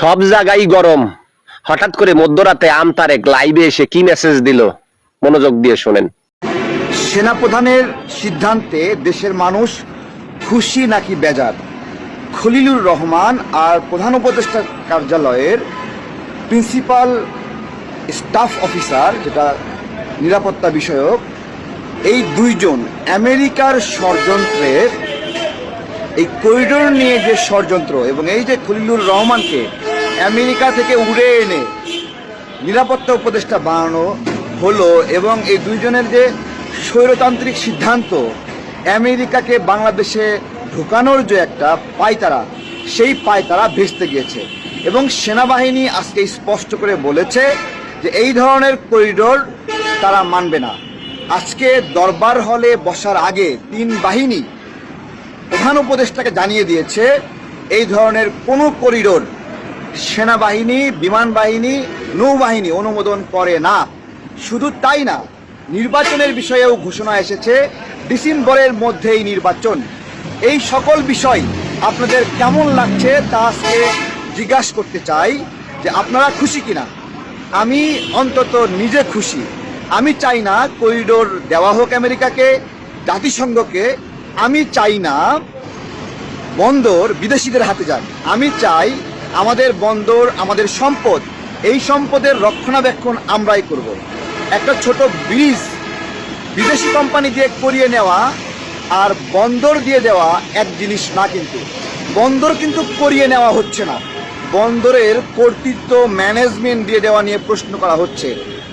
সব জায়গায় গরম। হঠাৎ করে মধ্যরাতে আমতারেক লাইভে এসে কি মেসেজ দিল, মনোযোগ দিয়ে শোনেন। সেনাপ্রধানের সিদ্ধান্তে দেশের মানুষ খুশি নাকি বেজার? খলিলুর রহমান আর প্রধান উপদেষ্টা কার্যালয়ের প্রিন্সিপাল স্টাফ অফিসার, যেটা নিরাপত্তা বিষয়ক, এই দুইজন আমেরিকার ষড়যন্ত্রের এই করিডোর নিয়ে যে ষড়যন্ত্র এবং এই যে খলিলুর রহমানকে আমেরিকা থেকে উড়ে এনে নিরাপত্তা উপদেষ্টা বানানো হলো এবং এই দুইজনের যে স্বৈরতান্ত্রিক সিদ্ধান্ত আমেরিকাকে বাংলাদেশে ঢোকানোর যে একটা পায়তারা, সেই পায়তারা ভেস্তে গিয়েছে এবং সেনাবাহিনী আজকে স্পষ্ট করে বলেছে যে এই ধরনের করিডোর তারা মানবে না। আজকে দরবার হলে বসার আগে তিন বাহিনী প্রধান উপদেষ্টাকে জানিয়ে দিয়েছে এই ধরনের কোনো করিডোর সেনাবাহিনী, বিমান বাহিনী, নৌবাহিনী অনুমোদন করে না। শুধু তাই না, নির্বাচনের বিষয়েও ঘোষণা এসেছে ডিসেম্বরের মধ্যেই নির্বাচন। এই সকল বিষয় আপনাদের কেমন লাগছে তা আজকে জিজ্ঞাসা করতে চাই যে আপনারা খুশি কিনা। আমি অন্তত নিজে খুশি। আমি চাই না করিডোর দেওয়া হোক আমেরিকাকে, জাতিসংঘকে। আমি চাই না বন্দর বিদেশিদের হাতে যাক। আমি চাই আমাদের বন্দর, আমাদের সম্পদ, এই সম্পদের রক্ষণাবেক্ষণ আমরাই করব। একটা ছোট ব্রিজ বিদেশি কোম্পানি দিয়ে করিয়ে নেওয়া আর বন্দর দিয়ে দেওয়া এক জিনিস না। কিন্তু বন্দর কিন্তু করিয়ে নেওয়া হচ্ছে না, বন্দরের কর্তৃত্ব ম্যানেজমেন্ট দিয়ে দেওয়া নিয়ে প্রশ্ন করা হচ্ছে।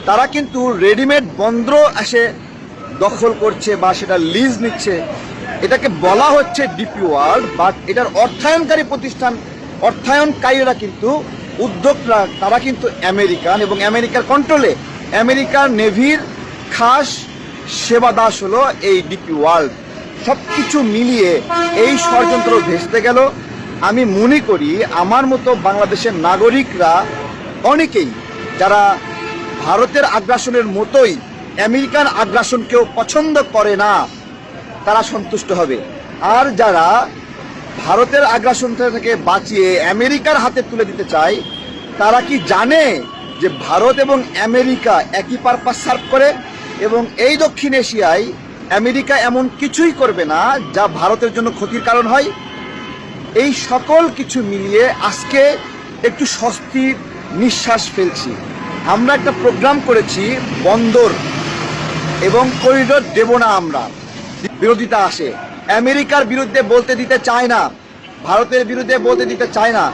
তারা কিন্তু রেডিমেড বন্দর এসে দখল করছে বা সেটা লিজ নিচ্ছে। এটাকে বলা হচ্ছে ডিপি ওয়ার্ল্ড, বাট এটার অর্থায়নকারী প্রতিষ্ঠান, অর্থায়নকারীরা কিন্তু উদ্যোক্তা, তারা কিন্তু আমেরিকান এবং আমেরিকার কন্ট্রোলে। আমেরিকার নেভির খাস সেবা দাস হলো এই ডিপি ওয়ার্ল্ড। সব কিছু মিলিয়ে এই ষড়যন্ত্র ভেস্তে গেল। আমি মনে করি আমার মতো বাংলাদেশের নাগরিকরা অনেকেই, যারা ভারতের আগ্রাসনের মতোই আমেরিকান আগ্রাসনকেও পছন্দ করে না, তারা সন্তুষ্ট হবে। আর যারা ভারতের আগ্রাসন থেকে বাঁচিয়ে আমেরিকার হাতে তুলে দিতে চায়, তারা কি জানে যে ভারত এবং আমেরিকা একই পারপাস সার্ভ করে এবং এই দক্ষিণ এশিয়ায় আমেরিকা এমন কিছুই করবে না যা ভারতের জন্য ক্ষতির কারণ হয়। এই সকল কিছু মিলিয়ে আজকে একটু স্বস্তির নিঃশ্বাস ফেলছি। আমরা একটা প্রোগ্রাম করেছি বন্দর এবং করিডোর দেব না। আমরা বিরোধিতা আসে, আমেরিকার বিরুদ্ধে বলতে দিতে চায় না, ভারতের বিরুদ্ধে বলতে দিতে চায় না,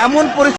এমন পরিস্থিতি